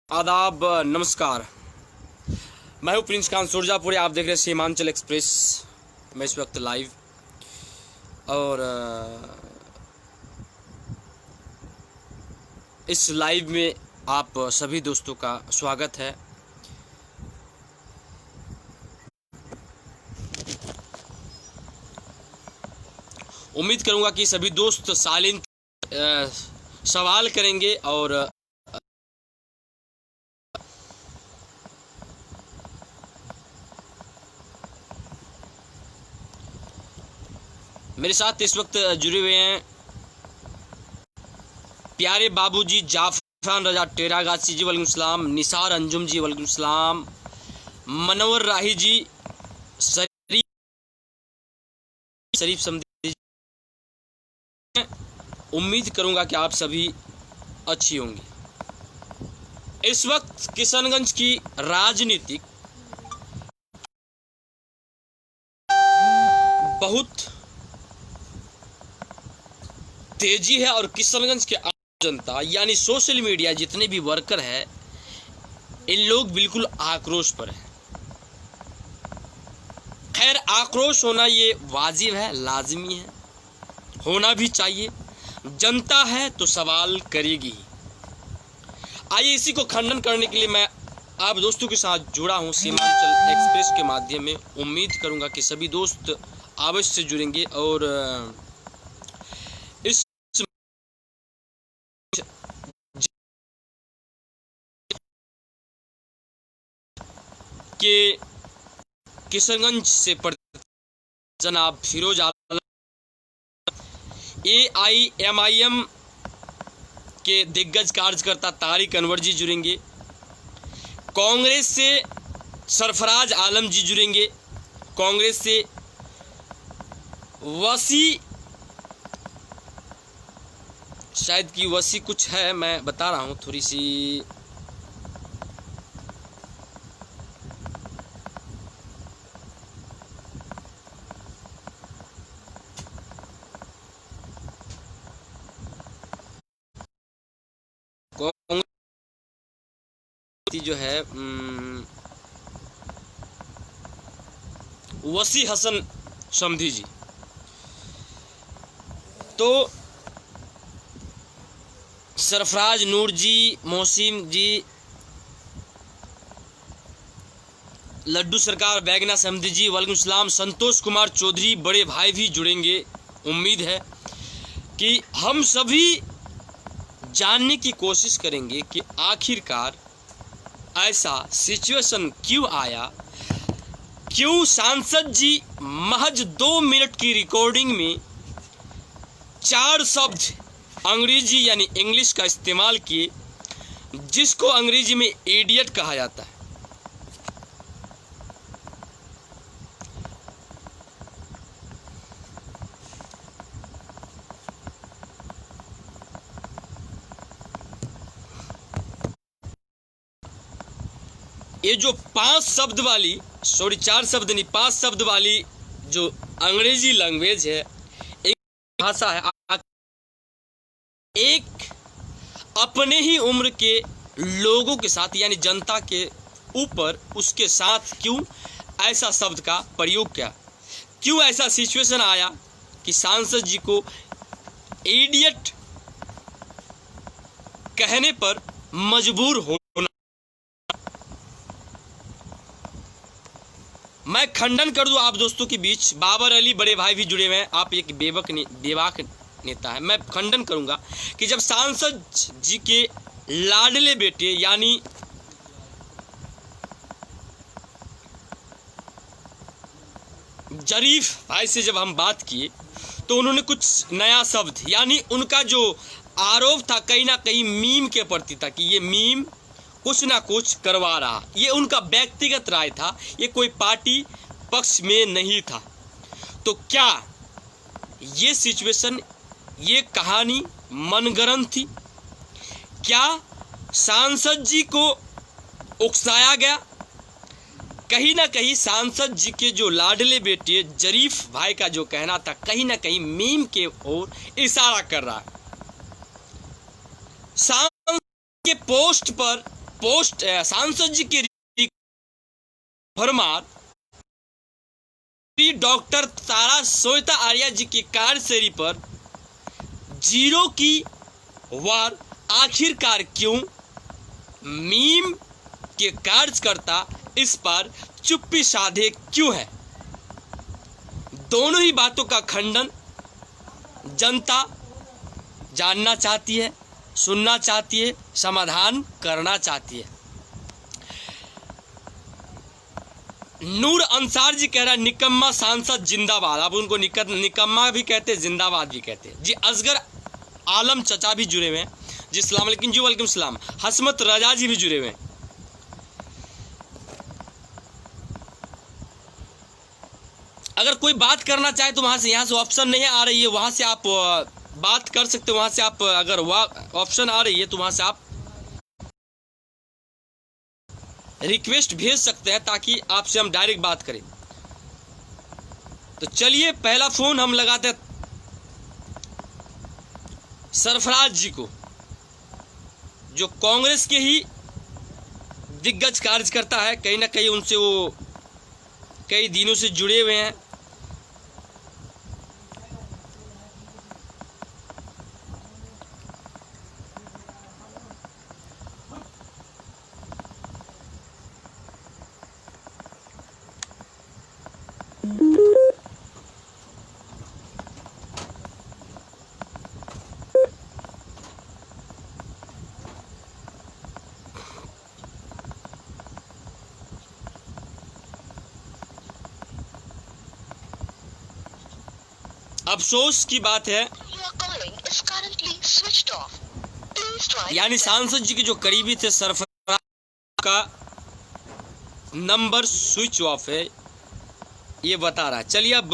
आदाब, नमस्कार। मैं हूं प्रिंस खान सुरजापुरी। आप देख रहे हैं सीमांचल एक्सप्रेस। मैं इस वक्त लाइव और इस लाइव में आप सभी दोस्तों का स्वागत है। उम्मीद करूंगा कि सभी दोस्त साइलेंट सवाल करेंगे और मेरे साथ इस वक्त जुड़े हुए हैं प्यारे बाबूजी जाफरान रजा टेरागाची जी वालेकुम सलाम, निसार अंजुम जी वालेकुम सलाम, मनवर राही जी, शरीफ समदी जी। उम्मीद करूंगा कि आप सभी अच्छी होंगी। इस वक्त किशनगंज की राजनीतिक बहुत तेजी है और किशनगंज के आम जनता यानी सोशल मीडिया जितने भी वर्कर है, इन लोग बिल्कुल आक्रोश पर है। खैर, आक्रोश होना ये वाजिब है, लाजमी है, होना भी चाहिए। जनता है तो सवाल करेगी। आइए, इसी को खंडन करने के लिए मैं आप दोस्तों के साथ जुड़ा हूं सीमांचल एक्सप्रेस के माध्यम में। उम्मीद करूंगा कि सभी दोस्त अवश्य जुड़ेंगे और इस के किशनगंज से जनाब फिरोज आलम AIMIM के दिग्गज कार्यकर्ता तारिक अनवर जी जुड़ेंगे। कांग्रेस से सरफराज आलम जी जुड़ेंगे। कांग्रेस से वसी, शायद की वसी कुछ है, मैं बता रहा हूँ थोड़ी सी। जो है वसी हसन समधी जी। तो सरफराज नूर जी, मोहसिन जी, लड्डू सरकार बैगना समधी जी वालेकुम सलाम, संतोष कुमार चौधरी बड़े भाई भी जुड़ेंगे। उम्मीद है कि हम सभी जानने की कोशिश करेंगे कि आखिरकार ऐसा सिचुएशन क्यों आया, क्यों सांसद जी महज 2 मिनट की रिकॉर्डिंग में 4 शब्द अंग्रेजी यानी इंग्लिश का इस्तेमाल किए, जिसको अंग्रेजी में इडियट कहा जाता है। ये जो 5 शब्द वाली, सॉरी 4 शब्द नहीं, 5 शब्द वाली जो अंग्रेजी लैंग्वेज है, एक भाषा है, एक अपने ही उम्र के लोगों के साथ यानी जनता के ऊपर उसके साथ क्यों ऐसा शब्द का प्रयोग किया, क्यों ऐसा सिचुएशन आया कि सांसद जी को इडियट कहने पर मजबूर होना। मैं खंडन कर दूं आप दोस्तों के बीच, बाबर अली बड़े भाई भी जुड़े हुए हैं, आप एक बेबाक नेता है। मैं खंडन करूंगा कि जब सांसद जी के लाडले बेटे यानी जरीफ भाई से जब हम बात किए तो उन्होंने कुछ नया शब्द यानी उनका जो आरोप था कहीं ना कहीं मीम के प्रति था कि ये मीम कुछ ना कुछ करवा रहा। ये उनका व्यक्तिगत राय था, ये कोई पार्टी पक्ष में नहीं था। तो क्या ये सिचुएशन, ये कहानी मनगढ़ंत थी? क्या सांसद जी को उकसाया गया? कहीं ना कहीं सांसद जी के जो लाडले बेटे जरीफ भाई का जो कहना था कहीं ना कहीं मीम के ओर इशारा कर रहा है। सांसद के पोस्ट पर पोस्ट सांसद जी की भरमार डॉक्टर तारा सोयता आर्या जी की कार्यशैली पर जीरो की वार आखिरकार क्यों? मीम के कार्यकर्ता इस पर चुप्पी साधे क्यों है? दोनों ही बातों का खंडन जनता जानना चाहती है, सुनना चाहती है, समाधान करना चाहती है। नूर अंसार जी कह रहा है निकम्मा सांसद जिंदाबाद। आप उनको निकम्मा भी कहते हैं, जिंदाबाद भी कहते हैं जी। असगर आलम चचा भी जुड़े हुए हैं जी। अस्सलाम वालेकुम जी। वालेकुम सलाम। हसमत रजा जी भी जुड़े हुए हैं। अगर कोई बात करना चाहे तो वहां से, यहाँ से ऑप्शन नहीं आ रही है, वहां से आप बात कर सकते हो। वहां से आप अगर वह ऑप्शन आ रही है तो वहां से आप रिक्वेस्ट भेज सकते हैं ताकि आपसे हम डायरेक्ट बात करें। तो चलिए पहला फोन हम लगाते हैं सरफराज जी को, जो कांग्रेस के ही दिग्गज कार्यकर्ता है। कहीं ना कहीं उनसे वो कई दिनों से जुड़े हुए हैं। अफसोस की बात है, यानी सांसद जी के जो करीबी थे सरफराज का नंबर स्विच ऑफ है, ये बता रहा है। चलिए अब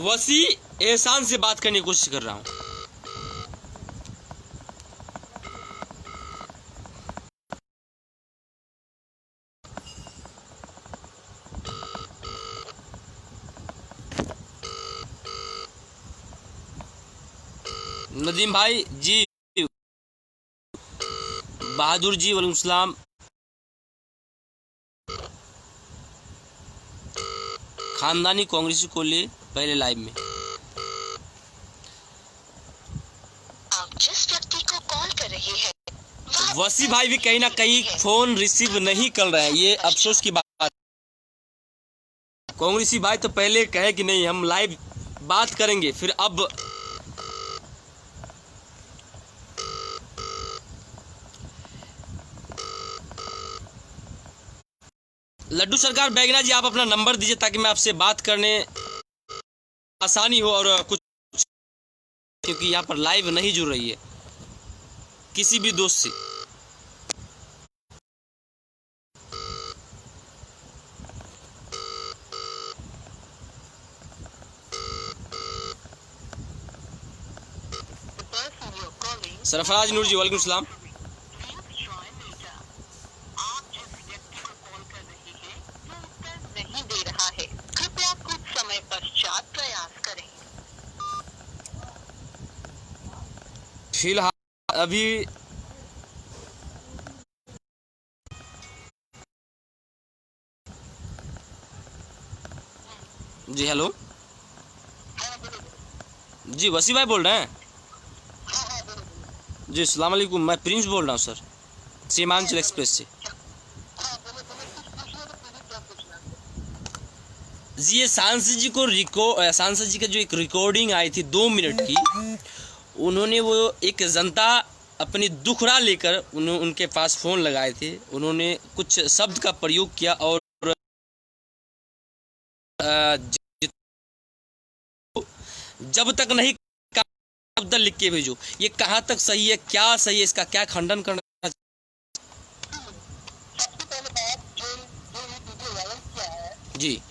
वसी एहसान से बात करने की कोशिश कर रहा हूं। नदीम भाई जी, बहादुर जी, वालेकुम सलाम। खानदानी कांग्रेसी को ले पहले लाइव में। आप जिस व्यक्ति को कॉल कर रहे हैं वसी भाई भी कहीं ना कहीं फोन रिसीव नहीं कर रहे हैं, ये अफसोस की बात। कांग्रेसी भाई तो पहले कहे कि नहीं हम लाइव बात करेंगे, फिर अब लड्डू सरकार बैगना जी, आप अपना नंबर दीजिए ताकि मैं आपसे बात करने आसानी हो और कुछ, क्योंकि यहाँ पर लाइव नहीं जुड़ रही है किसी भी दोस्त से। सरफराज नूर जी, वालेकुम सलाम। फिलहाल अभी जी, हेलो जी, वसी भाई बोल रहे हैं जी। अस्सलाम वालेकुम, मैं प्रिंस बोल रहा हूँ सर, सीमांचल एक्सप्रेस से जी। ये सांसद जी को सांसद जी का जो एक रिकॉर्डिंग आई थी 2 मिनट की, उन्होंने वो एक जनता अपनी दुखड़ा लेकर उनके पास फ़ोन लगाए थे। उन्होंने कुछ शब्द का प्रयोग किया और जब तक नहीं शब्द लिख के भेजो, ये कहाँ तक सही है, क्या सही है, इसका क्या खंडन करना। जी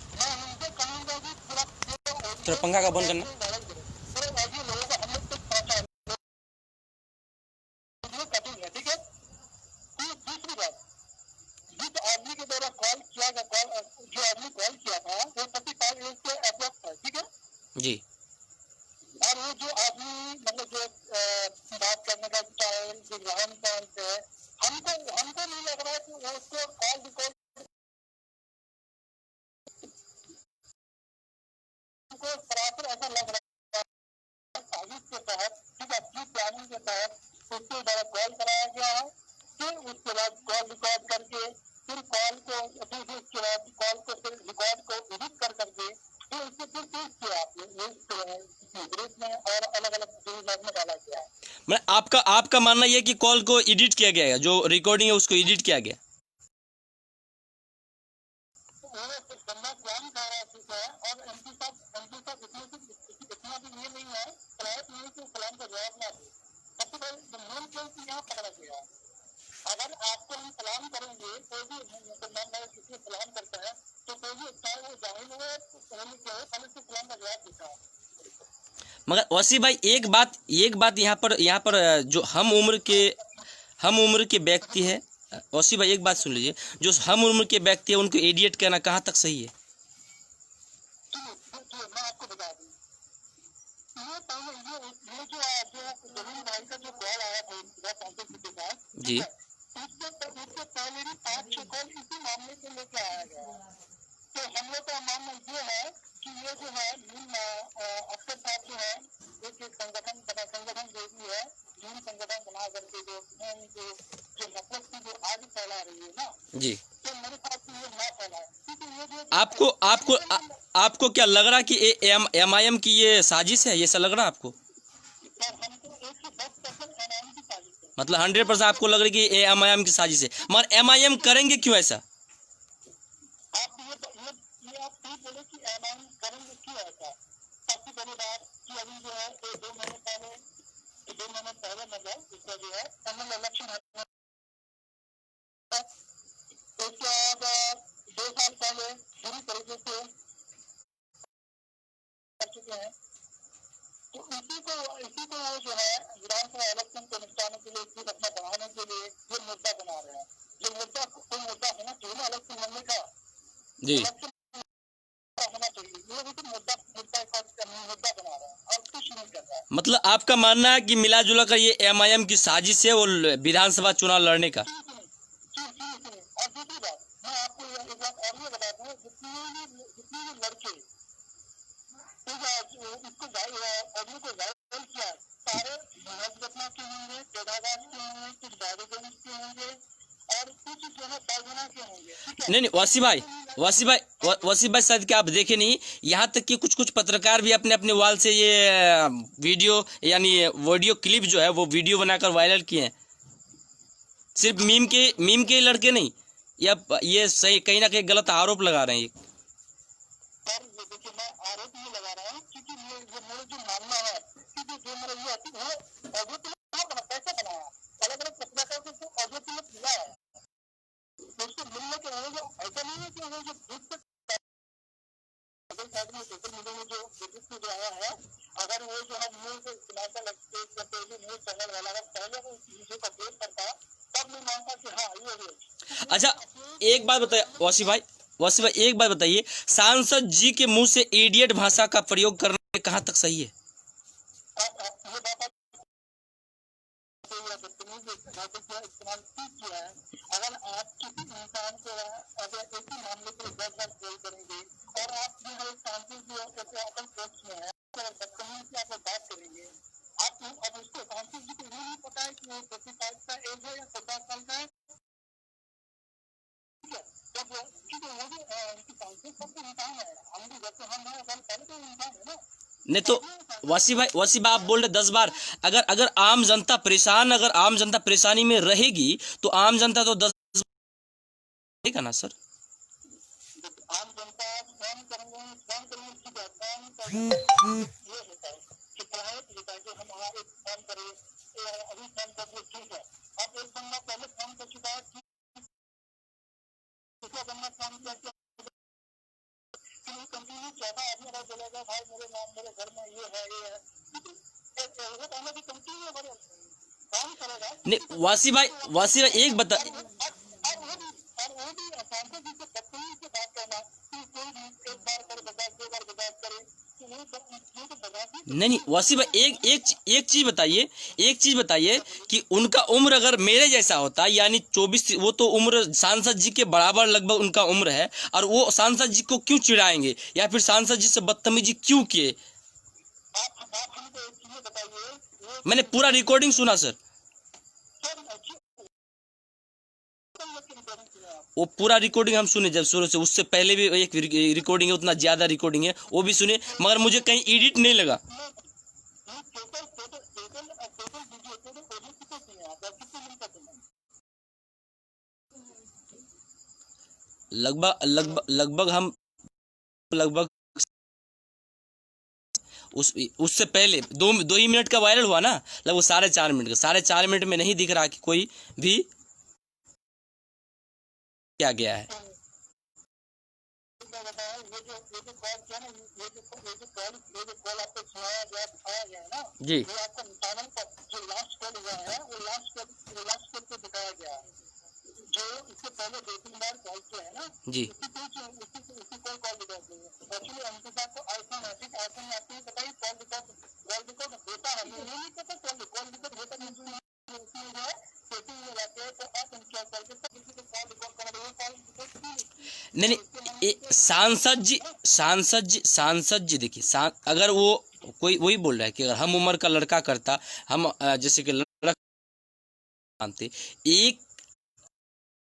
थोड़ा पंखा का बंद करना। आदमी के द्वारा कॉल किया गया, कॉल जो आदमी कॉल किया था वो 35 एज से अबव था, ठीक है। जी। और वो जो आदमी मतलब जो बात करने का स्टाइल, जो रहन सहन है, हमको नहीं लग रहा है कि वो उसको कॉल रिकॉर्ड को सरासर ऐसा लग रहा है साजिश के तहत, ठीक है, अपनी प्लानिंग के तहत उसको द्वारा कॉल कराया गया है। फिर उसके बाद कॉल रिकॉर्ड करके फिर कॉल को फिर उसके बाद कॉल को फिर रिकॉर्ड को एडिट कर करके फिर उसको फिर पेश किया आपने ग्रुप में और अलग अलग विभाग में डाला गया है। मैं आपका मानना यह है कि कॉल को एडिट किया गया है, जो रिकॉर्डिंग है उसको एडिट किया गया। गंदा प्लान कर रहा चुका है और एमपी साहब इतना भी ये नहीं है प्रयास नहीं कि सलाम का जवाब ना दे। सबसे पहले मूल पॉइंट यहाँ पकड़ा गया है। अगर आपको हम सलाम करेंगे, कोई भी मुसलमान अगर किसी सलाम करता है तो कोई भी चाहे वो जाहिल हो पहले क्या हो, पहले से सलाम का जवाब देता है। मगर वसी भाई एक बात यहाँ पर जो हम उम्र के व्यक्ति है, वसी भाई एक बात सुन लीजिए, जो हम उम्र के व्यक्ति है उनको एडिट करना कहाँ तक सही है? मैं आपको बता दूं, ये पहले ये जो जमीन भाई का जो कॉल आया था काउंसिल के पास, जी। उससे पहले भी 5-6 कॉल इसी मामले को लेकर आया गया है। तो हम लोग का मानना ये है कि ये जो है अक्सर साहब जो है एक संगठन जो भी है, यून संगठन बना करके जो नफरत की जो आग फैला रही है ना, जी। तो मेरे साथ ये ना फैलाए, क्योंकि ये जो आपको क्या लग रहा है कि MIM की ये साजिश है? ये ऐसा लग रहा है आपको? हमको 110% एनआईएम की साजिश है। मतलब 100% आपको लग रहा है कि ये MIM की साजिश है, मगर MIM करेंगे क्यों ऐसा? आप ये आप सही बोले कि एनआईएम करेंगे क्यों ऐसा। सबसे पहली बात कि अभी जो है 2 महीने पहले मतलब इसका जो है फाइनल इलेक्शन है, उसके बाद 2 साल पहले पूरी तरीके से कर चुके हैं। तो इसी को वो जो है विधानसभा इलेक्शन को निपटाने के लिए, सीट अपना बढ़ाने के लिए ये मुद्दा बना रहे हैं। जो मुद्दा कोई मुद्दा होना चाहिए ना इलेक्शन लड़ने का, जी। इलेक्शन होना चाहिए, ये भी मुद्दा बना रहे हैं और कुछ नहीं कर रहा है। मतलब आपका मानना है कि मिला जुला कर ये MIM की साजिश है वो विधानसभा चुनाव लड़ने का? और दूसरी बात मैं आपको एक बात और ये बता दूं, जितने भी लड़के इसको ऑडियो को वायरल किया, सारे घटना के होंगे, पैदावार के होंगे, कुछ बायोगेनिक के होंगे और कुछ जो है पैगुना के होंगे। नहीं वसी भाई शायद कि आप देखे नहीं, यहाँ तक कि कुछ पत्रकार भी अपने वॉल से ये वीडियो यानी ऑडियो क्लिप जो है वो वीडियो बनाकर वायरल किए हैं। सिर्फ मीम के लड़के नहीं, या ये सही कहीं ना कहीं गलत आरोप लगा रहे हैं। सर ये देखिए, मैं आरोप नहीं लगा रहा हूँ, क्योंकि मेरा जो मानना है, क्योंकि जो मेरा ये ऑडियो क्लिप कैसे बनाया, अलग अलग पत्रकार को ऑडियो क्लिप मिला है, उसको मिलने के लिए ऐसा नहीं है कि वो जो सोशल मीडिया में जो आया है, अगर वो जो है न्यूज न्यूज चैनल वाला अगर पहले वो इस चीजों का अपडेट करता तब मैं मानता कि हाँ ये। अच्छा एक बात बताइए वसी भाई एक बात बताइए, सांसद जी के मुंह से इडियट भाषा का प्रयोग करना कहाँ तक सही है? ये बात इस्तेमाल किया है। अगर आप किसी इंसान को अगर एक ही मामले को 10 बार कॉल करेंगे और आप जो है सांसद जो अपन पोस्ट में है, बदतमीजी से आप बात करेंगे, आप अब उसको सांसद जी को ये नहीं पता है कि वो 35 का एज है या 50 साल का है, ठीक है। जब क्योंकि वो भी सांसद सबको इंसान है, हम भी जैसे हम हैं पहले तो इंसान है ना। नहीं तो वसी भाई आप बोल रहे 10 बार, अगर आम जनता परेशानी में रहेगी तो आम जनता तो 10 देगा ना सर। आम जनता फोन करेंगे की बात ये होता है कि प्राइवेट होता है कि हम वहाँ एक फोन करें, अभी फोन करके ठीक है, अब एक बंदा पहले फोन कर चुका है, दूसरा बंदा फोन करके कंटिन्यू चौथा आदमी अगर बोलेगा भाई मेरे घर में ये है वो कहना कि कंटिन्यू फोन करेगा। नहीं वसी भाई एक बता, और वो कोई भी सांसद जी से बदतमीजी से बात करना कि कोई भी एक बार करे बर्दाश्त, दो बार बर्दाश्त करे, तो ये तो बर्दाश्त नहीं नहीं वसीम भाई, एक चीज बताइए कि उनका उम्र अगर मेरे जैसा होता, यानी 24, वो तो उम्र सांसद जी के बराबर लगभग उनका उम्र है, और वो सांसद जी को क्यों चिढ़ाएंगे या फिर सांसद जी से बदतमीजी क्यों किए? आप हमको एक चीज बताइए, मैंने पूरा रिकॉर्डिंग सुना सर, वो पूरा रिकॉर्डिंग हम सुने जब शुरू से, उससे पहले भी एक रिकॉर्डिंग है, उतना ज्यादा रिकॉर्डिंग है, वो भी सुने, मगर मुझे कहीं एडिट नहीं लगा। लगभग उससे पहले दो ही मिनट का वायरल हुआ ना, लगभग 4.5 मिनट का, 4.5 मिनट में नहीं दिख रहा कि कोई भी क्या गया है। जी जो इससे पहले 2-3 बार कॉल किया है ना, जी उसी कोई कॉल रिकॉर्ड नहीं है। एक्चुअली उनके साथ तो आईफोन है, ठीक आईफोन में आपको पता ही कॉल रिकॉर्ड होता है, नहीं पता कॉल रिकॉर्ड होता नहीं, उसमें जो है सेटिंग में जाते हैं, तो आप इंस्टॉल करके किसी को कॉल रिकॉर्ड करा दो, कॉल रिकॉर्ड नहीं, सांसद जी देखिए, अगर वो कोई वही बोल रहा है कि अगर हम उम्र का लड़का करता, हम जैसे कि लड़का मानते, एक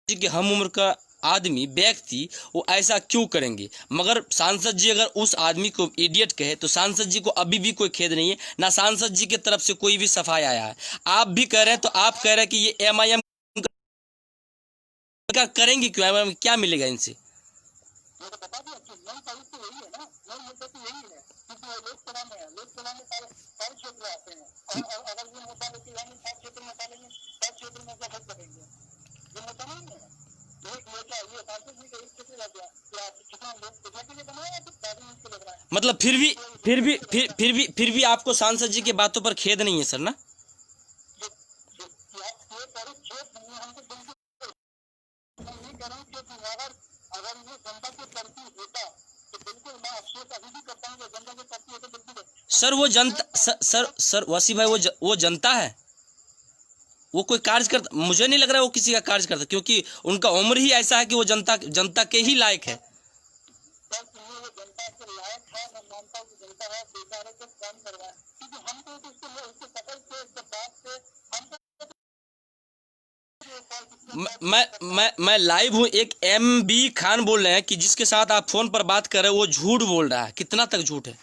कि हम उम्र का आदमी व्यक्ति वो ऐसा क्यों करेंगे, मगर सांसद जी अगर उस आदमी को इडियट कहे तो सांसद जी को अभी भी कोई खेद नहीं है, ना सांसद जी की तरफ से कोई भी सफाई आया है। आप भी कह रहे हैं, तो आप कह रहे हैं कि ये MIM का करेंगे क्यों, MIM क्या मिलेगा इनसे? मतलब फिर भी आपको सांसद जी की बातों पर खेद नहीं है सर ना? सर वो जनता, सर वसी भाई, वो जनता है, वो कोई कार्य करता, मुझे नहीं लग रहा है वो किसी का कार्य करता, क्योंकि उनका उम्र ही ऐसा है कि वो जनता के ही लायक है। मैं लाइव हूँ, एक MB खान बोल रहे हैं कि जिसके साथ आप फोन पर बात कर रहे हो वो झूठ बोल रहा है। कितना तक झूठ है?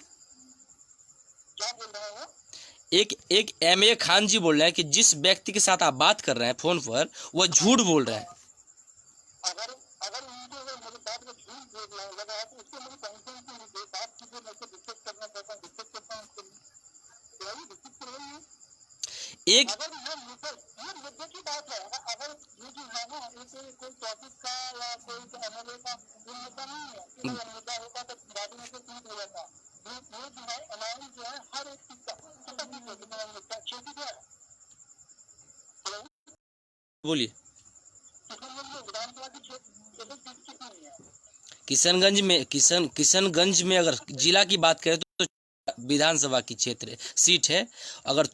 एक MA खान जी बोल रहे हैं कि जिस व्यक्ति के साथ आप बात कर रहे हैं फोन पर, वह झूठ बोल रहा है। एक बोलिए। किशनगंज में अगर जिला की बात करें तो विधानसभा की क्षेत्र सीट है, अगर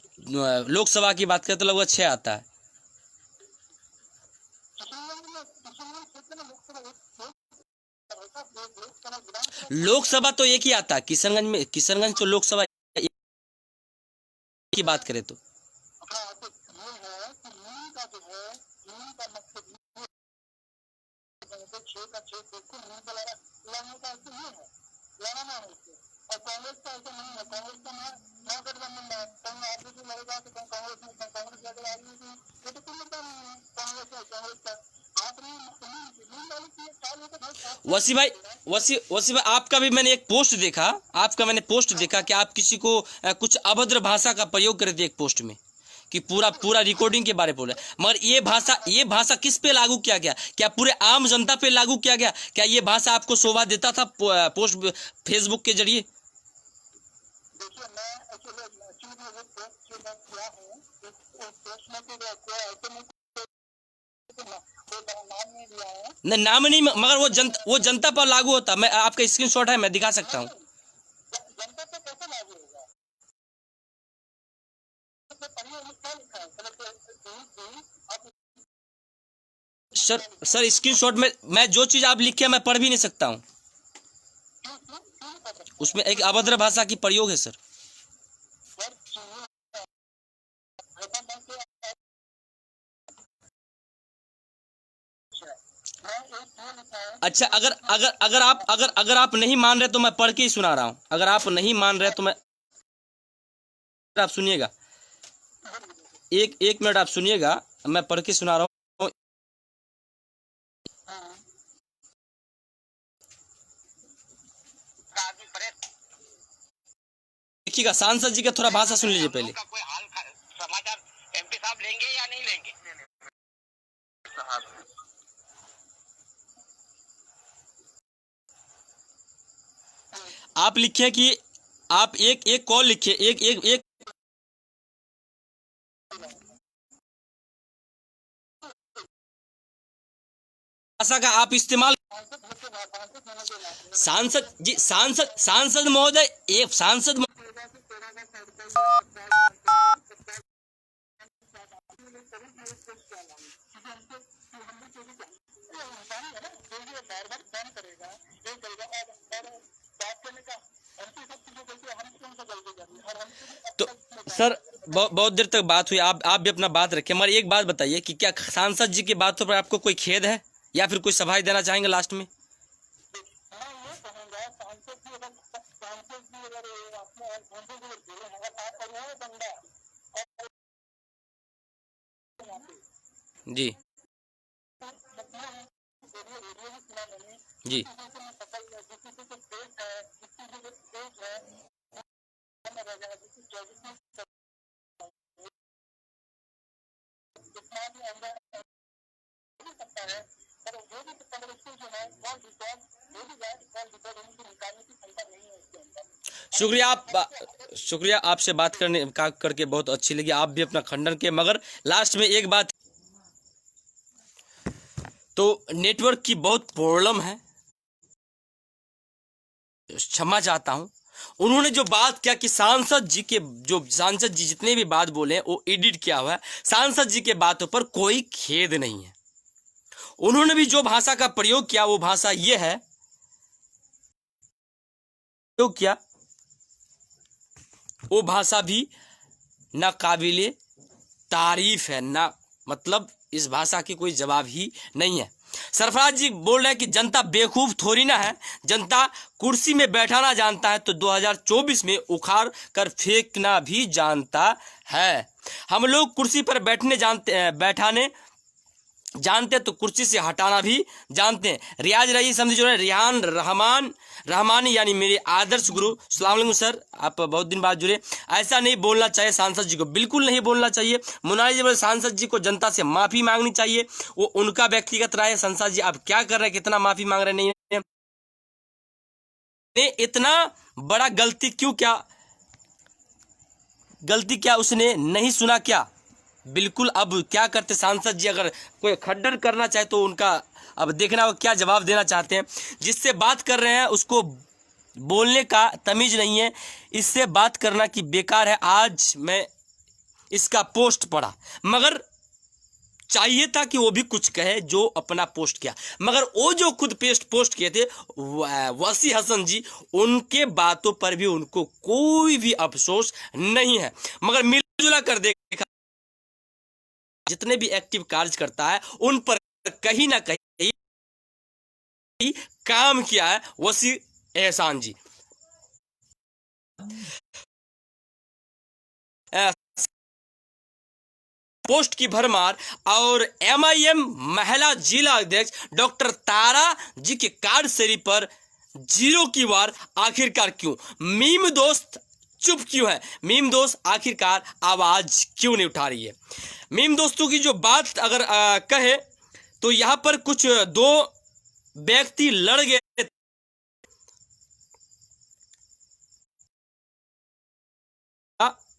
लोकसभा की बात करें तो लगभग 6 आता है। लोकसभा तो एक ही आता है किशनगंज तो लोकसभा की बात करें तो वसी भाई, आपका भी मैंने एक पोस्ट देखा, कि आप किसी को कुछ अभद्र भाषा का प्रयोग करे थे एक पोस्ट में, कि पूरा रिकॉर्डिंग के बारे में बोल रहे हैं, मगर ये भाषा किस पे लागू किया गया? क्या पूरे आम जनता पे लागू किया गया? क्या ये भाषा आपको शोभा देता था पोस्ट फेसबुक के जरिए? कोई बड़ा नाम नहीं दिया है। नहीं नाम नहीं, मगर वो जनता पर लागू होता। मैं आपका स्क्रीनशॉट है, मैं दिखा सकता हूँ। जनता पे कैसे लागू होगा? तो पढ़िए उसमें क्या लिखा है? सर स्क्रीनशॉट में मैं जो चीज आप लिखे मैं पढ़ भी नहीं सकता हूँ। उसमें एक अभद्र भाषा की प्रयोग है सर। अच्छा अगर आप नहीं मान रहे तो मैं पढ़ के ही सुना रहा हूँ। अगर आप नहीं मान रहे तो मैं, आप सुनिएगा, एक मिनट आप सुनिएगा, मैं पढ़ के सुना रहा हूँ। देखिएगा, सांसद जी का थोड़ा भाषा सुन लीजिए पहले। कोई हाल समाचार एमपी साहब लेंगे या नहीं लेंगे? आप लिखिए कि आप एक कॉल लिखिए, एक भाषा का आप इस्तेमाल। सांसद महोदय, एक सांसद तो सर बहुत देर तक बात हुई, आप भी अपना बात रखें, मगर एक बात बताइए कि क्या सांसद जी की बातों पर आपको कोई खेद है या फिर कोई सफाई देना चाहेंगे लास्ट में? जी जी शुक्रिया आपसे बात करके बहुत अच्छी लगी। आप भी अपना खंडन किए, मगर लास्ट में एक बात, तो नेटवर्क की बहुत प्रॉब्लम है, क्षमा चाहता हूं। उन्होंने जो बात किया कि सांसद जी जितने भी बात बोले वो एडिट किया हुआ है, सांसद जी के बातों पर कोई खेद नहीं है। उन्होंने भी जो भाषा का प्रयोग किया वो भाषा ये है, तो क्या वो भाषा भी ना काबिले तारीफ है, ना मतलब इस भाषा की कोई जवाब ही नहीं है। सरफराज जी बोल रहे हैं कि जनता बेवकूफ थोड़ी ना है, जनता कुर्सी में बैठाना जानता है तो 2024 में उखाड़ कर फेंकना भी जानता है। हम लोग कुर्सी पर बैठाने जानते तो कुर्सी से हटाना भी जानते हैं। रियाज रही समझी जो है रिहान रहमानी यानी मेरे आदर्श गुरु, अस्सलाम वालेकुम सर, आप बहुत दिन बाद जुड़े। ऐसा नहीं बोलना चाहिए सांसद जी को, बिल्कुल नहीं बोलना चाहिए। मुनारी जी बोले सांसद जी को जनता से माफी मांगनी चाहिए, वो उनका व्यक्तिगत राय है। सांसद जी आप क्या कर रहे हैं, कितना माफी मांग रहे नहीं इतना बड़ा गलती क्या उसने नहीं सुना क्या? बिल्कुल। अब क्या करते सांसद जी, अगर कोई खंडन करना चाहे तो उनका अब देखना वो क्या जवाब देना चाहते हैं। जिससे बात कर रहे हैं उसको बोलने का तमीज नहीं है, इससे बात करना कि बेकार है। आज मैं इसका पोस्ट पढ़ा, मगर चाहिए था कि वो भी कुछ कहे जो अपना पोस्ट किया, मगर वो जो खुद पोस्ट किए थे वसी हसन जी, उनके बातों पर भी उनको कोई भी अफसोस नहीं है। मगर मिलजुला कर देखा जितने भी एक्टिव कार्य करता है उन पर कहीं ना कहीं काम किया है वसी एहसान जी। पोस्ट की भरमार और एमआईएम महिला जिला अध्यक्ष डॉक्टर तारा जी के कार्यशैली पर 0 की वार आखिरकार क्यों? मीम दोस्त चुप क्यों है? मीम दोस्त आखिरकार आवाज क्यों नहीं उठा रही है? मीम दोस्तों की जो बात अगर कहे तो यहां पर कुछ 2 व्यक्ति लड़ गए,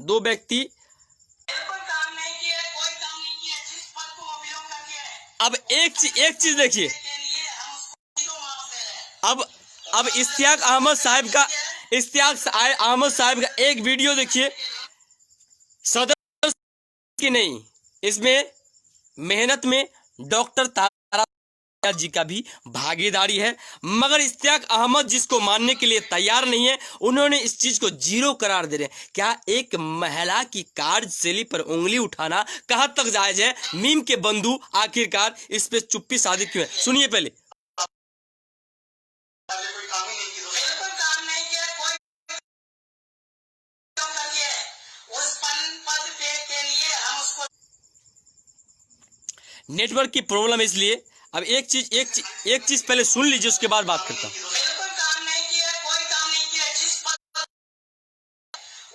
दो व्यक्ति अब एक चीज देखिए, अब इश्तियाक अहमद साहब का एक वीडियो देखिए। सदर की नहीं, इसमें मेहनत में डॉक्टर तारा जी का भी भागीदारी है, मगर इश्तियाक अहमद जिसको मानने के लिए तैयार नहीं है, उन्होंने इस चीज को जीरो करार दे रहे हैं। क्या एक महिला की कार्यशैली पर उंगली उठाना कहां तक जायज है? मीम के बंधु आखिरकार इस पे चुप्पी साधी क्यों है? सुनिए पहले। नेटवर्क की प्रॉब्लम है, इसलिए अब एक चीज पहले सुन लीजिए, उसके बाद बात करता हूं। बिल्कुल काम नहीं किया, कोई काम नहीं किया। जिस पद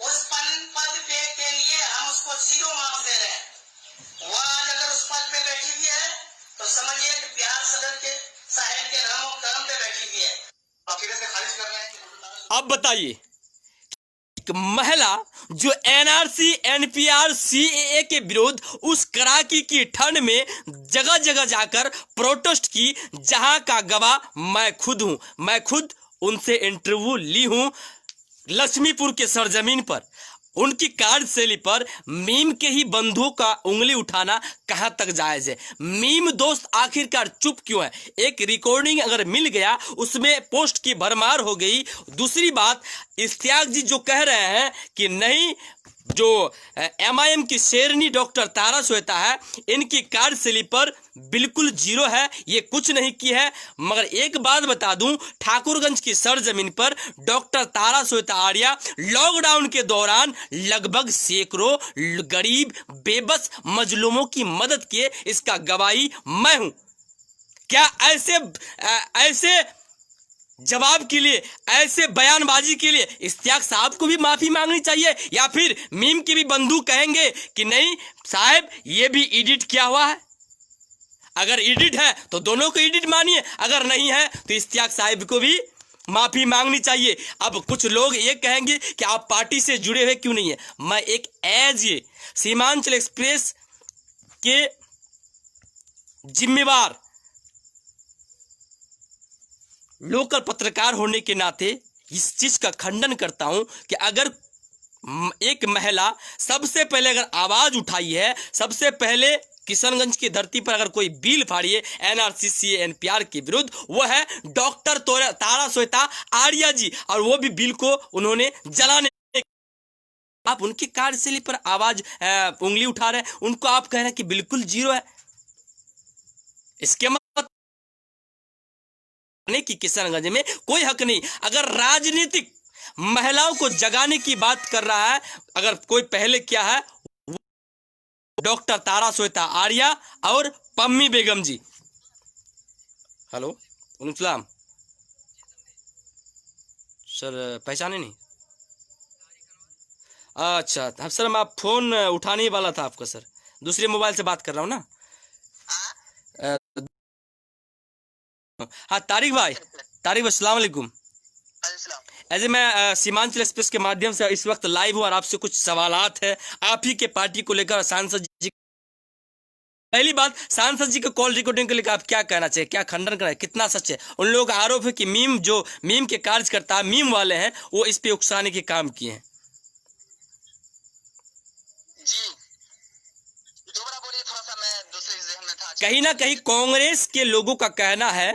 उस पद पे के लिए हम उसको 0 मार्क्स दे रहे हैं। वो आज अगर उस पद पे बैठी हुई है तो समझिए कि बिहार सदर के साहेब के नाम और कर्म पे बैठी हुई है। आखिर से खारिज कर रहे हैं। अब बताइए, महिला जो एनआरसी एनपीआर सीएए के विरोध उस कड़ाके की ठंड में जगह जगह जाकर प्रोटेस्ट की, जहां का गवाह मैं खुद हूं। मैं खुद उनसे इंटरव्यू ली हूं लक्ष्मीपुर के सरजमीन पर। उनकी कार्यशैली पर मीम के ही बंधुओं का उंगली उठाना कहां तक जायज है? मीम दोस्त आखिरकार चुप क्यों है? एक रिकॉर्डिंग अगर मिल गया, उसमें पोस्ट की भरमार हो गई। दूसरी बात, इश्तियाक जी जो कह रहे हैं कि नहीं, जो एमआईएम की शेरनी डॉक्टर तारा श्वेता है, इनकी कार्यशैली पर बिल्कुल 0 है, ये कुछ नहीं की है। मगर एक बात बता दूं, ठाकुरगंज की सरजमीन पर डॉक्टर तारा श्वेता आर्या लॉकडाउन के दौरान लगभग सैकड़ों गरीब बेबस मजलूमों की मदद किए, इसका गवाही मैं हूं। क्या ऐसे जवाब के लिए, ऐसे बयानबाजी के लिए इश्तियाक साहब को भी माफी मांगनी चाहिए, या फिर मीम के भी बंधु कहेंगे कि नहीं साहब ये भी एडिट किया हुआ है? अगर एडिट है तो दोनों को एडिट मानिए, अगर नहीं है तो इश्तियाक साहब को भी माफी मांगनी चाहिए। अब कुछ लोग ये कहेंगे कि आप पार्टी से जुड़े हुए क्यों नहीं है। मैं एक ये सीमांचल एक्सप्रेस के जिम्मेवार लोकल पत्रकार होने के नाते इस चीज का खंडन करता हूं कि अगर एक महिला सबसे पहले अगर आवाज उठाई है, सबसे पहले किशनगंज की धरती पर अगर कोई बिल फाड़ी है एनआरसी एनपीआर के विरुद्ध, वो है डॉक्टर तारा श्वेता आर्या जी, और वो भी बिल को उन्होंने जलाने। आप उनकी कार्यशैली पर आवाज उंगली उठा रहे हैं, उनको आप कह रहे हैं कि बिल्कुल 0 है। इसके की किशनगंज में कोई हक नहीं। अगर राजनीतिक महिलाओं को जगाने की बात कर रहा है, अगर कोई पहले क्या है, डॉक्टर तारा श्वेता आर्या और पम्मी बेगम जी। हेलो सलाम सर, पहचाने नहीं? अच्छा सर, मैं फोन उठाने ही वाला था आपका सर, दूसरे मोबाइल से बात कर रहा हूँ ना। हाँ तारिक भाई, अस्सलाम वालेकुम। ऐसे मैं सीमांचल एक्सप्रेस के माध्यम से इस वक्त लाइव हूँ और आपसे कुछ सवालात है आप ही के पार्टी को लेकर। सांसद जी, पहली बात, सांसद जी के कॉल रिकॉर्डिंग को लेकर आप क्या कहना चाहिए, क्या खंडन करें, कितना सच है? उन लोगों का आरोप है कि मीम के कार्यकर्ता, मीम वाले हैं, वो इस पे उकसाने के काम किए हैं। जी दोबारा बोलिए, थोड़ा सा मैं दूसरे जहन में था। कहीं ना कहीं कांग्रेस के लोगों का कहना है,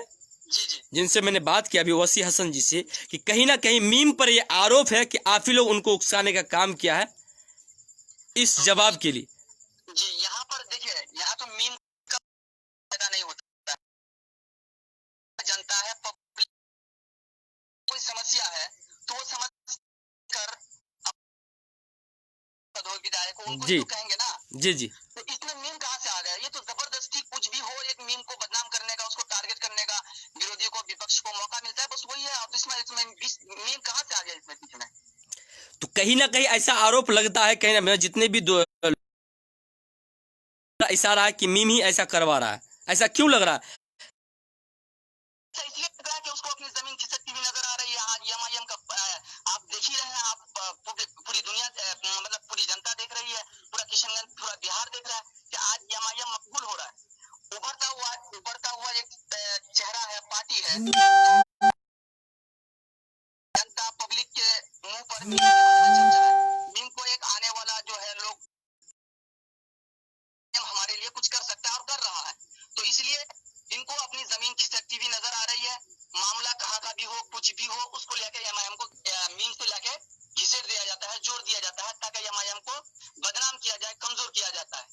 जी जिनसे मैंने बात किया अभी वसी हसन जी से, कि कहीं ना कहीं मीम पर यह आरोप है कि आप ही लोग उनको उकसाने का काम किया है। इस जवाब के लिए जी, यहाँ पर देखिए, यहाँ तो मीम का फायदा नहीं होता। जनता है, पब्लिक कोई समस्या है तो वो समझ कर विधायक को उनको तो कहेंगे ना। जी तो इसमें मीम कहाँ से आ गया? ये तो जबरदस्ती कुछ भी हो, एक मीम को बदनाम करने का, उसको टारगेट करने का, विरोधी को, विपक्ष को मौका मिलता है, बस वही है। अब इसमें मीम कहाँ से आ गया इसमें बीच में? तो कहीं ना कहीं ऐसा आरोप लगता है, कहीं ना जितने भी इशारा है कि मीम ही ऐसा करवा रहा है। ऐसा क्यों लग रहा है? इसलिए लग रहा है कि उसको अपनी जमीन खिसकती हुई नजर आ रही है। आज एमआईएम का आप देख ही रहे हैं, आप पूरी दुनिया, मतलब पूरी जनता देख रही है, पूरा किशनगंज, पूरा बिहार देख रहा है कि आज एमआईएम मकबूल हो रहा है। उभरता हुआ है जनता पब्लिक के मुंह पर मीम के बारे में चर्चा है। मीम को एक आने वाला जो है लोग हमारे लिए कुछ कर सकता है और कर रहा है, तो इसलिए इनको अपनी जमीन खिसकती हुई नजर आ रही है। मामला कहाँ का भी हो, कुछ भी हो, उसको लेकर एमआईएम को मीम से लेकर घिसेट दिया जाता है, जोर दिया जाता है ताकि एमआईएम को बदनाम किया जाए, कमजोर किया जाता है।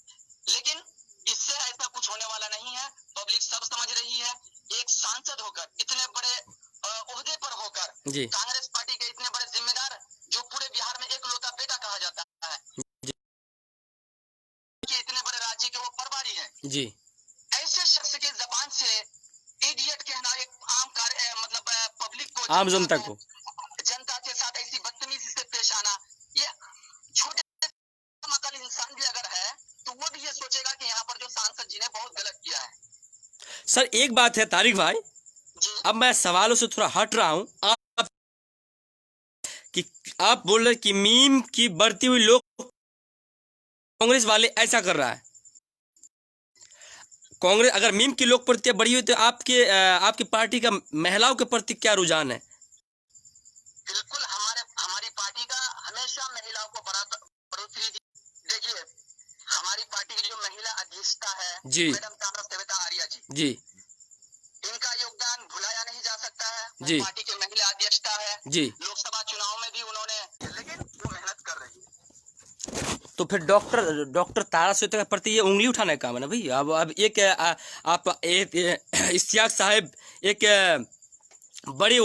लेकिन इससे ऐसा कुछ होने वाला नहीं है। पब्लिक सब समझ रही है। एक सांसद होकर, इतने बड़े ओहदे पर होकर, जी कांग्रेस पार्टी के इतने बड़े जिम्मेदार, जो पूरे बिहार में एकलौता बेटा कहा जाता है, कि इतने बड़े राज्य के वो प्रभारी हैं, जी ऐसे शख्स के जबान से इडियट कहना, एक आम कार्य मतलब पब्लिक को, आम जनता को, जनता के साथ ऐसी बदतमीजी से पेश आना, ये छोटे अकल इंसान भी अगर है तो वो भी ये सोचेगा कि यहाँ पर जो सांसद जी ने बहुत गलत किया है। सर एक बात है तारिक भाई, जी अब मैं सवालों से थोड़ा हट रहा हूं। आप बोल रहे कि मीम की बढ़ती हुई लोग कांग्रेस वाले ऐसा कर रहा है। कांग्रेस अगर मीम की लोकप्रियता बढ़ी हुई तो आपकी पार्टी का महिलाओं के प्रति क्या रुझान है? बिल्कुल, हमारी पार्टी का हमेशा महिलाओं को बढ़ोतरी। देखिए, हमारी पार्टी की जो महिला अध्यक्षता है जी मैडम तारा सविता आर्या जी, इनका योगदान भुलाया नहीं जा सकता है। जी वो पार्टी की महिला अध्यक्षता है जी। लोकसभा चुनाव में भी उन्होंने, लेकिन वो मेहनत कर रही है। तो फिर डॉक्टर तारा सविता के प्रति ये उंगली उठाने का काम है ना भाई। अब एक आप एक इश्तियाक साहब एक बड़े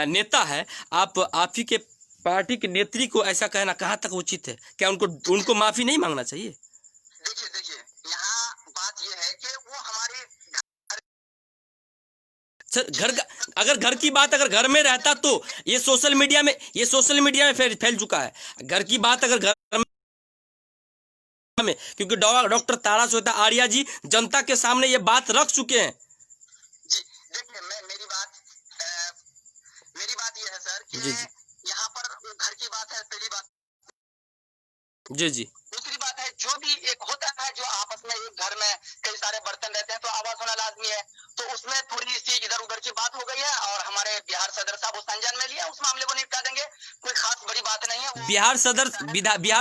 नेता है, आप ही के पार्टी के नेत्री को ऐसा कहना कहाँ तक उचित है? क्या उनको माफी नहीं मांगना चाहिए? देखिए, यहाँ बात ये है कि वो हमारे सर अगर घर की बात अगर घर में रहता तो ये सोशल मीडिया में फैल चुका है। घर की बात अगर घर में, क्योंकि डॉक्टर तारा सविता आर्या जी जनता के सामने ये बात रख चुके हैं। जी देखिए, मेरी बात ये है सर कि जी यहाँ पर घर की बात है, पहली बात। जी दूसरी बात है, जो भी एक होता है जो आपस में एक घर में कई सारे बर्तन रहते हैं तो आवाज होना लाजमी है, तो उसमें थोड़ी सी इधर उधर की बात हो गई है और हमारे बिहार सदर साहब उस संज्ञान में लिया, उस मामले को निपटा देंगे। कोई खास बड़ी बात नहीं है। बिहार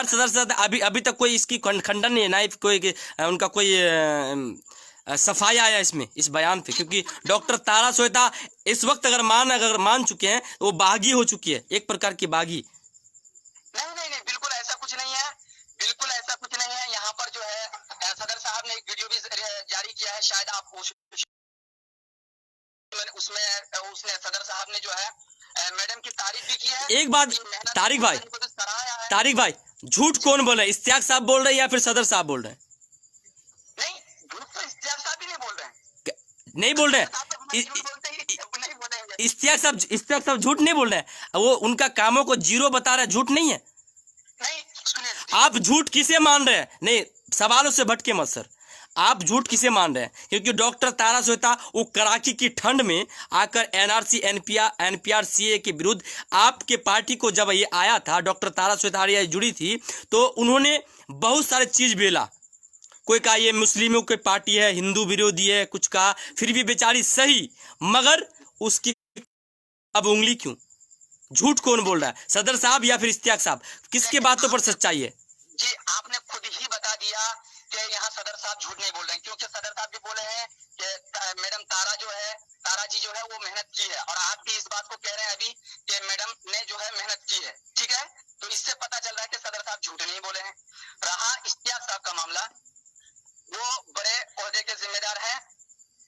सदर से अभी तक कोई इसकी खंडन नहीं है, ना कोई उनका कोई सफाई आया इसमें, इस बयान पे, क्योंकि डॉक्टर तारा सविता इस वक्त अगर मान चुके हैं वो बागी हो चुकी है, एक प्रकार की बागी। नहीं, बिल्कुल ऐसा कुछ नहीं है, बिल्कुल ऐसा कुछ नहीं है। यहाँ पर जो है सदर साहब ने एक वीडियो भी जारी किया है, शायद आप उसने सदर साहब ने जो है मैडम की तारीफ भी की है। एक बात तारिक भाई झूठ कौन बोल रहे हैं? इश्तियाक साहब बोल रहे हैं या फिर सदर साहब बोल रहे हैं? नहीं, झूठ तो इश्तियाक साहब भी नहीं बोल रहे हैं। नहीं बोल रहे हैं। इश्तियाक साहब झूठ नहीं बोल रहे हैं, वो उनका कामों को जीरो बता रहे हैं, झूठ नहीं है। नहीं, सुनिए, आप झूठ किसे मान रहे हैं? नहीं, सवालों से भटके मत सर, आप झूठ किसे मान रहे हैं? क्योंकि डॉक्टर तारा सविता वो कड़ाके की ठंड में आकर एनआरसी एनपीआर सीए के विरुद्ध आपके पार्टी को जब ये आया था, डॉक्टर तारा सविता आर्या जुड़ी थी, तो उन्होंने बहुत सारे चीज बेला। कोई कहा ये मुस्लिमों की पार्टी है, हिंदू विरोधी है, कुछ कहा, फिर भी बेचारी सही, मगर उसकी अब उंगली क्यों? झूठ कौन बोल रहा है, सदर साहब या फिर इश्तियाक साहब? किसके बातों पर सच्चाई है? जी आपने खुद ही बता दिया कि यहाँ सदर साहब झूठ नहीं बोल रहे हैं, क्योंकि सदर साहब भी बोले हैं कि मैडम तारा जी जो है वो मेहनत की है, और आप भी इस बात को कह रहे हैं अभी कि मैडम ने जो है मेहनत की है। ठीक है, तो इससे पता चल रहा है कि सदर साहब झूठ नहीं बोले हैं। रहा इश्तियाक साहब का मामला, वो बड़े ओहदे के जिम्मेदार हैं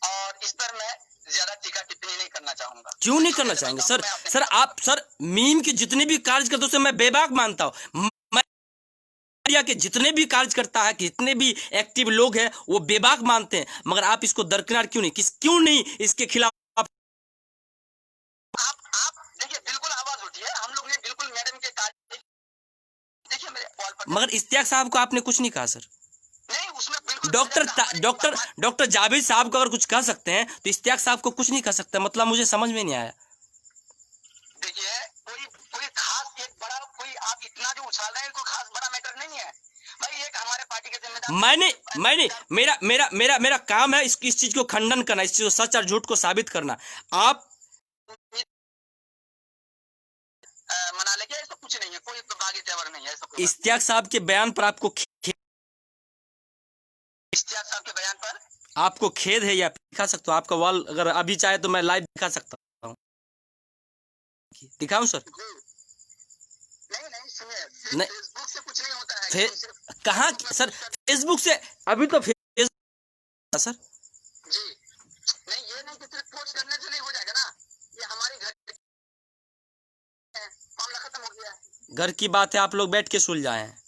और इस पर मैं ज्यादा टीका टिप्पणी नहीं करना चाहूंगा। क्यों नहीं करना चाहेंगे सर? मीम के जितने भी कार्यकर्ता उसे मैं बेबाक मानता हूँ, के जितने भी कार्यकर्ता है, जितने भी एक्टिव लोग हैं वो बेबाक मानते हैं, मगर आप इसको दरकिनार क्यों नहीं इसके खिलाफ आप देखिए, बिल्कुल आवाज उठी है, हम लोग ने बिल्कुल मैडम के कार्य, देखिए मेरे कॉल पर, मगर इश्तियाक साहब को आपने कुछ नहीं कहा सर। नहीं, उसमें बिल्कुल डॉक्टर जावेद साहब को अगर कुछ कह सकते हैं तो इश्तियाक साहब को कुछ नहीं कह सकते, मतलब मुझे समझ में नहीं आया। देखिए, कोई खास एक बड़ा, कोई आप इतना जो उछाल रहे हैं, कोई खास बड़ा मैटर नहीं है भाई। एक हमारे पार्टी के जिम्मेदार मैंने मेरा मेरा मेरा मेरा काम है इस चीज को खंडन करना, इस चीज को सच और झूठ को साबित करना। आप मना लेंगे, ऐसा कुछ नहीं है, कोई बागी तेवर नहीं है, ऐसा कोई इश्तियाक साहब के बयान पर इश्तियाक साहब के बयान पर आपको खेद है या दिखा सकता हूँ? आपका वॉल अगर अभी चाहे तो मैं लाइव दिखा सकता हूँ। दिखाऊं सर? नहीं सुनिए, नहीं। फेसबुक से कुछ नहीं होता है, सिर्फ कहाँ सर? फेसबुक से अभी तो फेसबुक सर जी नहीं, ये नहीं कि सिर्फ पोस्ट करने से नहीं हो जाएगा ना, ये हमारी घर मामला खत्म हो गया है। घर की बात है, आप लोग बैठ के सुलझाए हैं।